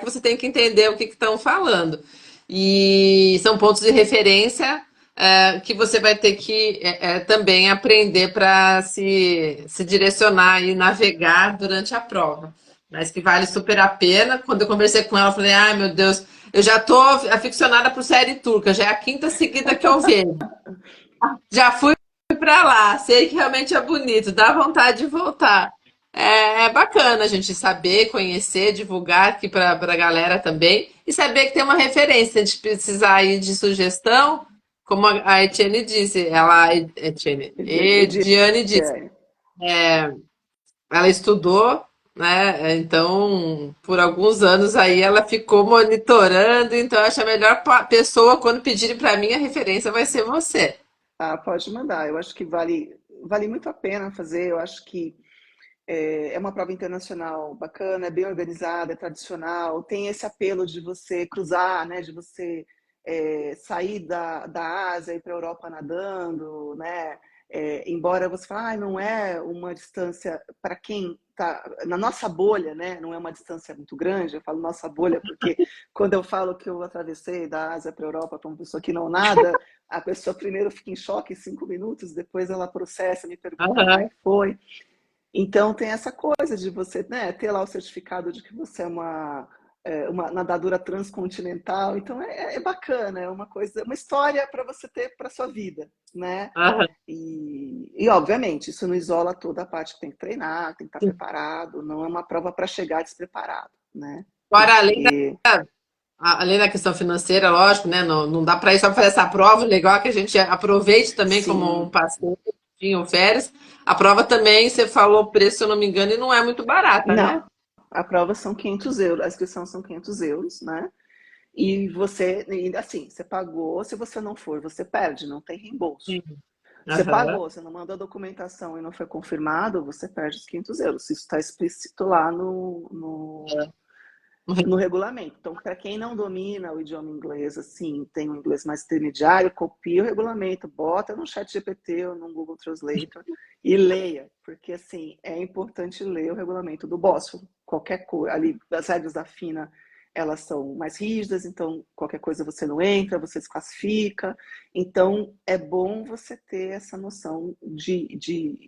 você tem que entender o que estão falando. E são pontos de referência que você vai ter que também aprender para se direcionar e navegar durante a prova. Mas que vale super a pena. Quando eu conversei com ela, eu falei, ai meu Deus, eu já tô aficionada por série turca, já é a quinta seguida que eu vejo. Já fui para lá, sei que realmente é bonito, dá vontade de voltar. É bacana a gente saber, conhecer, divulgar aqui para a galera também e saber que tem uma referência. Se a gente precisar aí de sugestão, como a Etienne disse, Ediane disse, Ediane. ela estudou, né? Então, por alguns anos aí ela ficou monitorando, então eu acho a melhor pessoa quando pedirem para mim a referência vai ser você. Ah, pode mandar. Eu acho que vale muito a pena fazer. Eu acho que é uma prova internacional bacana, é bem organizada, é tradicional, tem esse apelo de você cruzar, né, de você sair da Ásia e ir para a Europa nadando, né? Embora você fale, ah, não é uma distância para quem está na nossa bolha, né? Não é uma distância muito grande. Eu falo nossa bolha porque quando eu falo que eu atravessei da Ásia para a Europa para uma pessoa que não nada, a pessoa primeiro fica em choque em 5 minutos, depois ela processa, me pergunta como é Aham. que foi. Então tem essa coisa de você, né, ter lá o certificado de que você é uma nadadora transcontinental. Então é bacana, é uma coisa, uma história para você ter para sua vida, né? Aham. E obviamente isso não isola toda a parte que tem que treinar, tem que estar preparado. Não é uma prova para chegar despreparado, né? Agora, Porque além da questão financeira, lógico, né? Não, não dá para ir só fazer essa prova. O legal é que a gente aproveite também como um sim, passeio, enfim, ou férias. A prova também, você falou o preço, se eu não me engano, e não é muito barata, não. né? A prova são 500 euros, a inscrição são 500 euros, né? E você, ainda assim, você pagou, se você não for, você perde, não tem reembolso. Sim. Você Aham. pagou, você não mandou a documentação e não foi confirmado, você perde os 500 euros. Isso está explícito lá no regulamento. Então, para quem não domina o idioma inglês, assim, tem um inglês mais intermediário, copia o regulamento, bota no chat GPT ou no Google Translator e leia, porque, assim, é importante ler o regulamento do Bósforo. Qualquer coisa, ali, as regras da FINA, elas são mais rígidas, então qualquer coisa você não entra, você desclassifica. Então, é bom você ter essa noção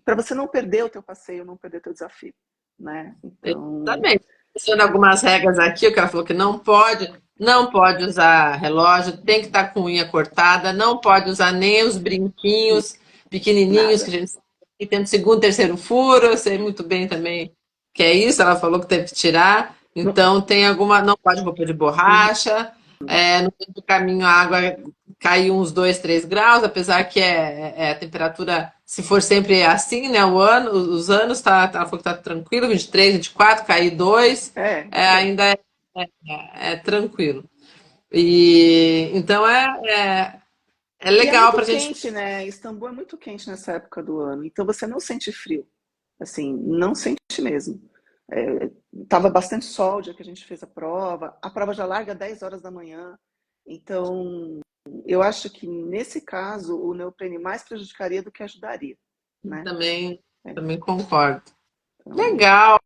para você não perder o teu passeio, não perder o teu desafio, né? Então, Exatamente. Pensando algumas regras aqui, o que ela falou que não pode usar relógio, tem que estar com unha cortada, não pode usar nem os brinquinhos pequenininhos que a nada. gente que tem no segundo, terceiro furo, eu sei muito bem também que é isso, ela falou que teve que tirar. Não, Então tem alguma, não pode roupa de borracha, no meio do caminho a água caiu uns 2, 3 graus, apesar que a temperatura, se for sempre assim, né? Os anos ela falou que tá tranquilo, 23, 24, cair 2, por aí. ainda é tranquilo. E então é E é legal muito pra gente. quente, né? Istambul é muito quente nessa época do ano, então você não sente frio, assim, não sente mesmo. Tava bastante sol o dia que a gente fez a prova já larga 10 horas da manhã, então eu acho que nesse caso o neoprene mais prejudicaria do que ajudaria, né? Também, É, também concordo. então, Legal.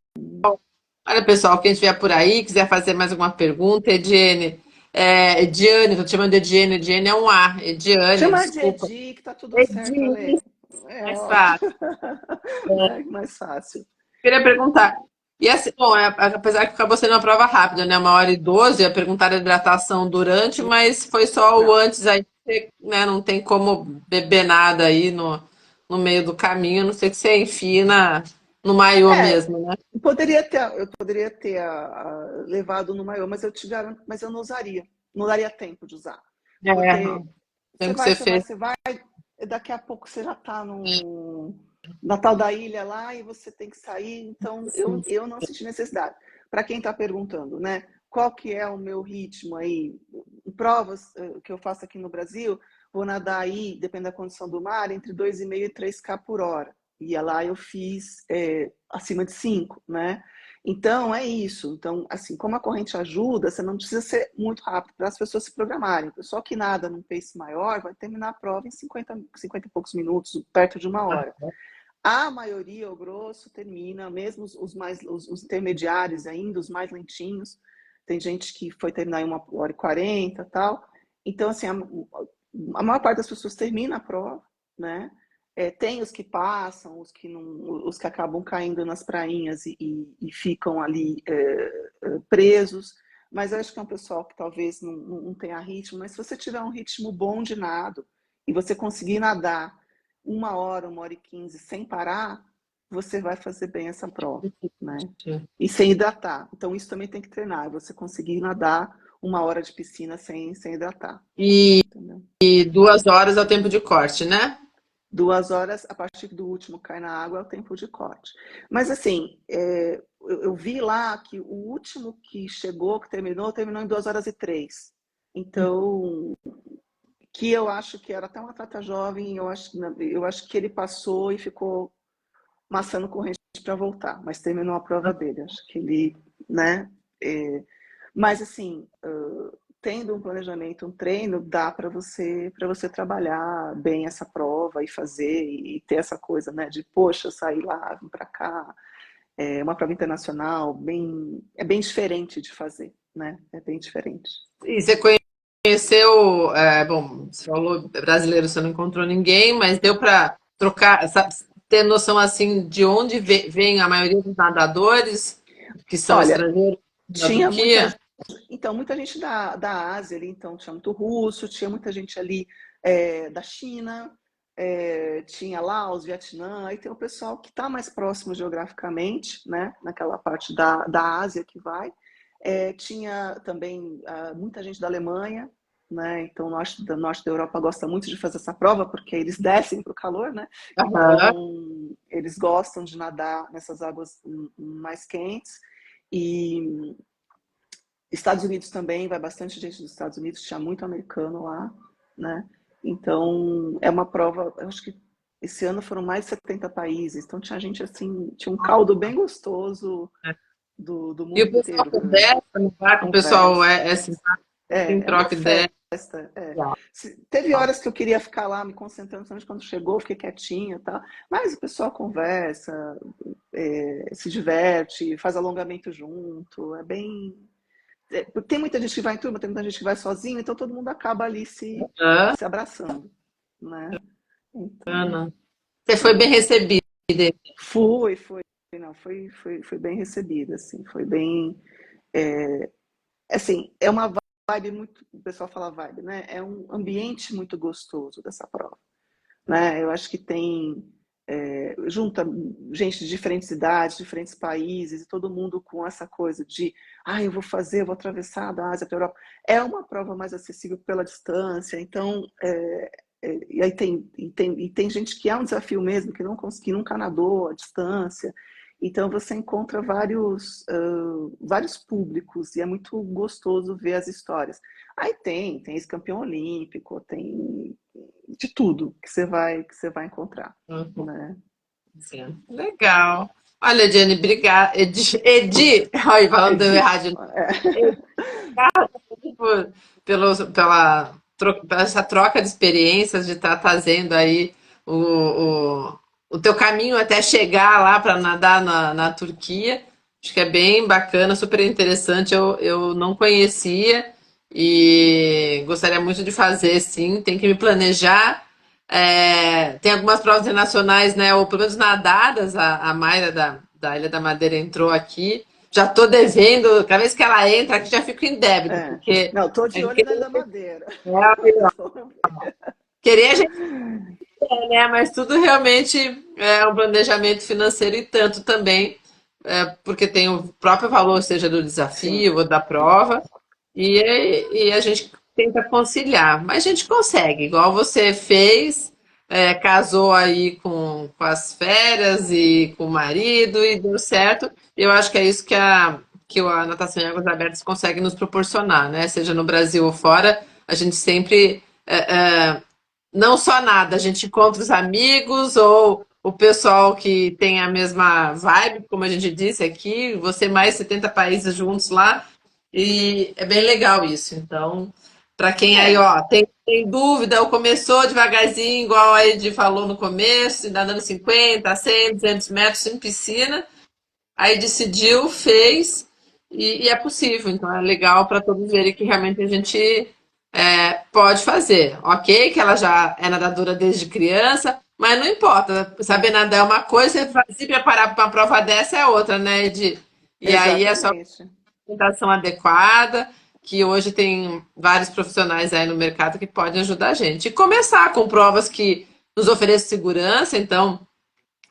Olha, pessoal, quem estiver por aí, quiser fazer mais alguma pergunta, Ediane, tô te chamando de Ediane, Ediane é um A, Ediane, chama de desculpa. Edi, que tá tudo certo, Edi, Ale. É mais ótimo. fácil. É mais fácil. Queria perguntar. E assim, bom, apesar que acabou sendo uma prova rápida, né? 1h12, ia perguntar a hidratação durante, mas foi só o Não. antes aí, né? Não tem como beber nada aí no meio do caminho, a não sei que você enfie no maiô É, mesmo, né? eu poderia ter levado no maior, mas eu te garanto, mas eu não usaria. Não daria tempo de usar. É, Porque tem que você fez. você vai, daqui a pouco você já está no na tal da ilha lá e você tem que sair. Então, eu não senti necessidade. Para quem está perguntando, né? Qual que é o meu ritmo aí? Em provas que eu faço aqui no Brasil, vou nadar aí, depende da condição do mar, entre 2,5 e 3 km por hora. E lá eu fiz acima de 5, né? Então, é isso. Então, assim, como a corrente ajuda, você não precisa ser muito rápido para as pessoas se programarem. O pessoal que nada num pace maior vai terminar a prova em 50 e poucos minutos, perto de uma hora. A maioria, o grosso, termina, mesmo os intermediários ainda, os mais lentinhos. Tem gente que foi terminar em 1 hora e 40 e tal. Então, assim, a maior parte das pessoas termina a prova, né? Tem os que passam, os que não, os que acabam caindo nas prainhas e ficam ali presos. Mas eu acho que é um pessoal que talvez não tenha ritmo. Mas se você tiver um ritmo bom de nado e você conseguir nadar 1 hora, 1 hora e 15 sem parar, você vai fazer bem essa prova, né? E sem hidratar. Então isso também tem que treinar. Você conseguir nadar 1 hora de piscina sem hidratar. E, Entendeu? e 2 horas é o tempo de corte, né? 2 horas, a partir do último cai na água, é o tempo de corte. Mas assim, eu vi lá que o último que chegou, que terminou em 2 horas e 3. Então, que eu acho que era até um atleta jovem, eu acho que ele passou e ficou maçando corrente para voltar, mas terminou a prova dele. Acho que ele, né? Mas assim, tendo um planejamento, um treino, dá para você trabalhar bem essa prova e fazer e ter essa coisa, né? De poxa, sair lá, vir para cá. É uma prova internacional, é bem diferente de fazer, né? É bem diferente. E você conheceu, bom, você falou brasileiro, você não encontrou ninguém, mas deu para trocar, ter noção assim de onde vem a maioria dos nadadores que são Olha, estrangeiros da tinha muita Turquia? Então, muita gente da Ásia ali, então tinha muito russo, tinha muita gente ali da China, tinha Laos, Vietnã, aí tem o pessoal que está mais próximo geograficamente, né, naquela parte da Ásia que vai. Tinha também muita gente da Alemanha, né, então o norte da Europa gosta muito de fazer essa prova, porque eles descem para o calor, né, Aham. então eles gostam de nadar nessas águas mais quentes. E Estados Unidos também, vai bastante gente dos Estados Unidos, tinha muito americano lá, né? Então, é uma prova, eu acho que esse ano foram mais de 70 países, então tinha gente assim, tinha um caldo bem gostoso do E mundo o pessoal inteiro, conversa no barco, o pessoal conversa. tem É uma troca ideia. festa. Teve horas que eu queria ficar lá me concentrando, principalmente quando chegou, fiquei quietinha e tal, mas o pessoal conversa, se diverte, faz alongamento junto, tem muita gente que vai em turma, tem muita gente que vai sozinho, então todo mundo acaba ali Aham. se abraçando, né? Então, Ana. Você foi bem é. recebida. Foi, não, foi bem recebida, assim, foi bem, assim, é uma vibe muito, o pessoal fala vibe, né? É um ambiente muito gostoso dessa prova, né? Eu acho que junta gente de diferentes idades, diferentes países, e todo mundo com essa coisa de, eu vou atravessar da Ásia para a Europa. É uma prova mais acessível pela distância, então, e aí tem gente que é um desafio mesmo, que não conseguiu, nunca nadou à distância, então você encontra vários públicos, e é muito gostoso ver as histórias. Aí tem ex-campeão olímpico, tem de tudo que você vai encontrar, Uhum. né? Sim. Legal. Olha, Jenny, obrigada. Edi, ai, É falando errado de disso. novo. Por- pela essa troca de experiências, de estar fazendo aí o teu caminho até chegar lá para nadar na Turquia. Acho que é bem bacana, super interessante. Eu não conhecia e gostaria muito de fazer, sim. Tem que me planejar. Tem algumas provas internacionais, né? Ou pelo menos nadadas. A Mayra da Ilha da Madeira entrou aqui. Já estou devendo, cada vez que ela entra aqui já fico em débito, porque Não, tô de é, olho na Ilha da Madeira. querer a gente quer, né? Mas tudo realmente é um planejamento financeiro e tanto também, porque tem o próprio valor, seja do Sim, desafio ou da prova, e a gente tenta conciliar. Mas a gente consegue, igual você fez, casou aí com as férias e com o marido e deu certo. Eu acho que é isso que a natação em águas abertas consegue nos proporcionar, né? Seja no Brasil ou fora, a gente sempre não só nada, a gente encontra os amigos ou o pessoal que tem a mesma vibe, como a gente disse aqui, você mais 70 países juntos lá, e é bem legal isso. Então, para quem aí, É, ó, tem dúvida ou começou devagarzinho, igual a Ed falou no começo, nadando 50, 100, 200 metros sem piscina, aí decidiu, fez e é possível. Então é legal para todos verem que realmente a gente pode fazer. Ok, que ela já é nadadora desde criança, mas não importa. Saber nadar é uma coisa, se preparar para uma prova dessa é outra, né, Edi? E aí é só exatamente. alimentação adequada, que hoje tem vários profissionais aí no mercado que podem ajudar a gente. E começar com provas que nos ofereçam segurança, então.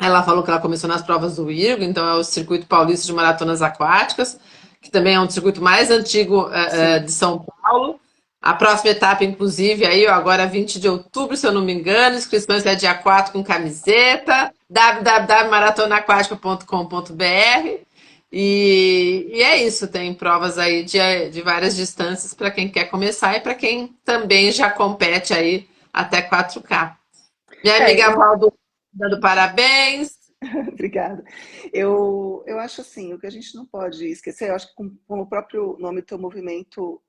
Ela falou que ela começou nas provas do IRGO, então é o Circuito Paulista de Maratonas Aquáticas, que também é um circuito mais antigo Sim. de São Paulo. A próxima etapa, inclusive, aí, ó, agora 20 de outubro, se eu não me engano, inscrições é dia 4 com camiseta, www.maratonaquática.com.br. E é isso, tem provas aí de várias distâncias para quem quer começar e para quem também já compete aí até 4K. Minha É, amiga eu, Valdo dando parabéns. obrigada. Eu acho assim, o que a gente não pode esquecer, eu acho que como o próprio nome do teu movimento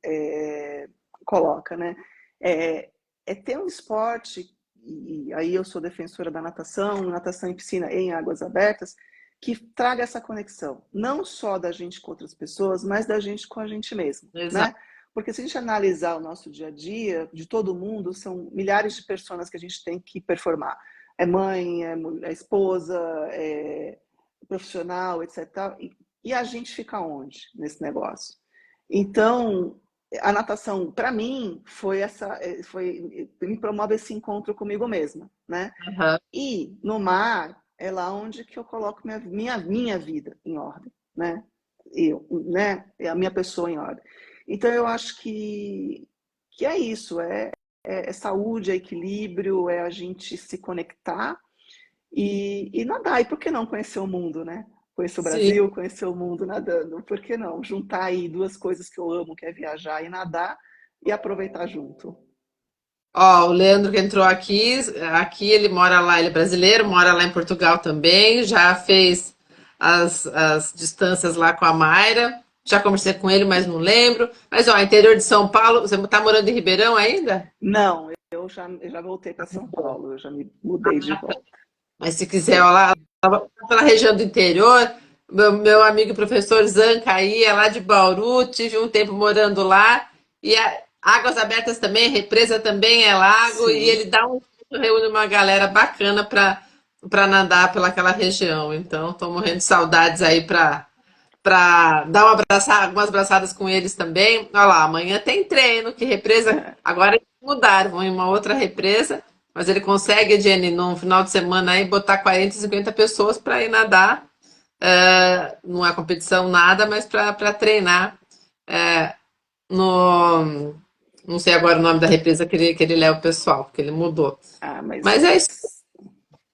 coloca, né? É, é ter um esporte, e aí eu sou defensora da natação, natação em piscina em águas abertas, que traga essa conexão, não só da gente com outras pessoas, mas da gente com a gente mesmo, né? Exato. Porque se a gente analisar o nosso dia a dia, de todo mundo, são milhares de pessoas que a gente tem que performar. É mãe, é esposa, é profissional, etc. E a gente fica onde nesse negócio? Então, a natação, para mim, me promove esse encontro comigo mesma, né? Aham. E no mar é lá onde que eu coloco minha vida em ordem, né? Né? É a minha pessoa em ordem. Então eu acho que é isso, é saúde, é equilíbrio, é a gente se conectar e nadar. E por que não conhecer o mundo, né? Conhecer o Sim. Brasil, conhecer o mundo nadando. Por que não? Juntar aí duas coisas que eu amo, que é viajar e nadar, e aproveitar junto. Ó, o Leandro que entrou aqui ele mora lá, ele é brasileiro, mora lá em Portugal também, já fez as distâncias lá com a Mayra, já conversei com ele, mas não lembro. Mas, ó, interior de São Paulo, você tá morando em Ribeirão ainda? Não, eu já voltei para São Paulo, eu já me mudei de volta. Mas se quiser, ó, lá pela região do interior, meu amigo e professor Zanca aí é lá de Bauru, tive um tempo morando lá, e Águas Abertas também, represa também é lago, e Sim. ele dá reúne uma galera bacana para nadar pelaquela região. Então, estou morrendo de saudades aí para dar algumas abraçadas com eles também. Olha lá, amanhã tem treino, que represa. Agora eles mudaram, vão em uma outra represa, mas ele consegue, Jenny, num final de semana aí, botar 40, 50 pessoas para ir nadar. Não é competição nada, mas para treinar no. Não sei agora o nome da represa que ele leva o pessoal, porque ele mudou. Ah, mas Mas é isso. o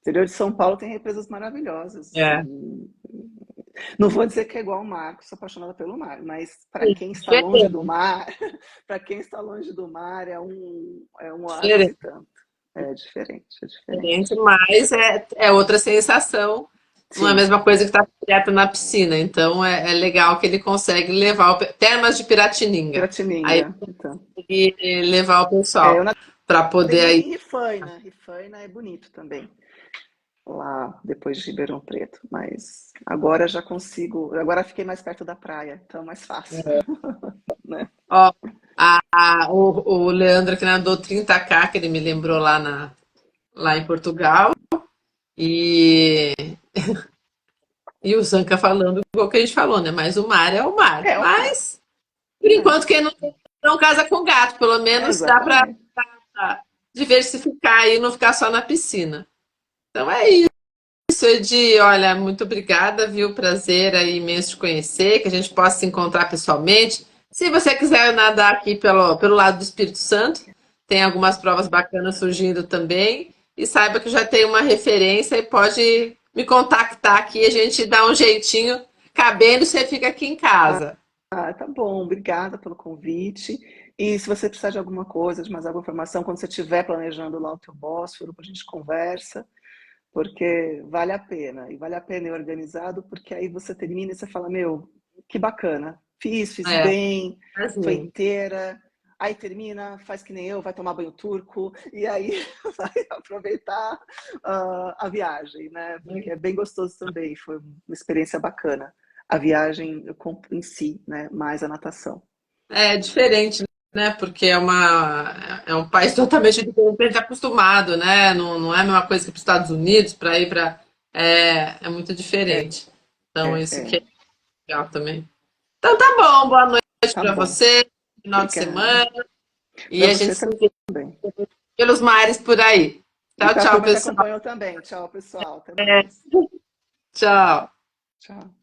interior de São Paulo tem represas maravilhosas. É. Não vou dizer que é igual o mar, que sou apaixonada pelo mar, mas para Sim, quem está longe do diferente, mar, para quem está longe do mar é um oásis e diferente, tanto. É diferente, é diferente, diferente. mas é outra sensação. Não é a Sim, mesma coisa que estar direto na piscina. Então é legal que ele consegue levar Termas de Piratininga. Aí Piratininga. Então. consegue levar o Eu pessoal para poder nadei aí. em Rifaina. Rifaina é bonito também, lá depois de Ribeirão Preto. Mas agora já consigo. Agora fiquei mais perto da praia, então é mais fácil, né? Ó, o Leandro que nadou 30K, que ele me lembrou lá em Portugal. E, e o Zanca falando igual que a gente falou, né? Mas o mar é o mar. É o mar. Mas, por É, enquanto, quem não casa com gato, pelo menos dá para exatamente. diversificar e não ficar só na piscina. Então é isso, Edi. Olha, muito obrigada, viu? Prazer aí imenso te conhecer, que a gente possa se encontrar pessoalmente. Se você quiser nadar aqui pelo lado do Espírito Santo, tem algumas provas bacanas surgindo também. E saiba que já tem uma referência e pode me contactar aqui, a gente dá um jeitinho, cabendo, você fica aqui em casa. Ah, tá bom, obrigada pelo convite. E se você precisar de alguma coisa, de mais alguma informação, quando você estiver planejando lá o teu Bósforo, a gente conversa. porque vale a pena. E vale a pena ir organizado, porque aí você termina e você fala, meu, que bacana. Fiz É, bem, foi assim. inteira. Aí termina, faz que nem eu, vai tomar banho turco, e aí vai aproveitar a viagem, né? Porque é bem gostoso também, foi uma experiência bacana. A viagem em si, né? Mais a natação. É diferente, né? Porque é um país totalmente diferente, a gente é acostumado, né? Não, não é a mesma coisa que para os Estados Unidos, para ir para. É muito diferente. Então, isso que É. é legal também. Então, tá bom, boa noite Tá para bom. você, final de Obrigada. semana, e Para a gente você se vê também. pelos mares por aí. E Tchau, para a tchau, turma que pessoal. acompanhou também. Tchau, pessoal. Até mais. Tchau. Tchau.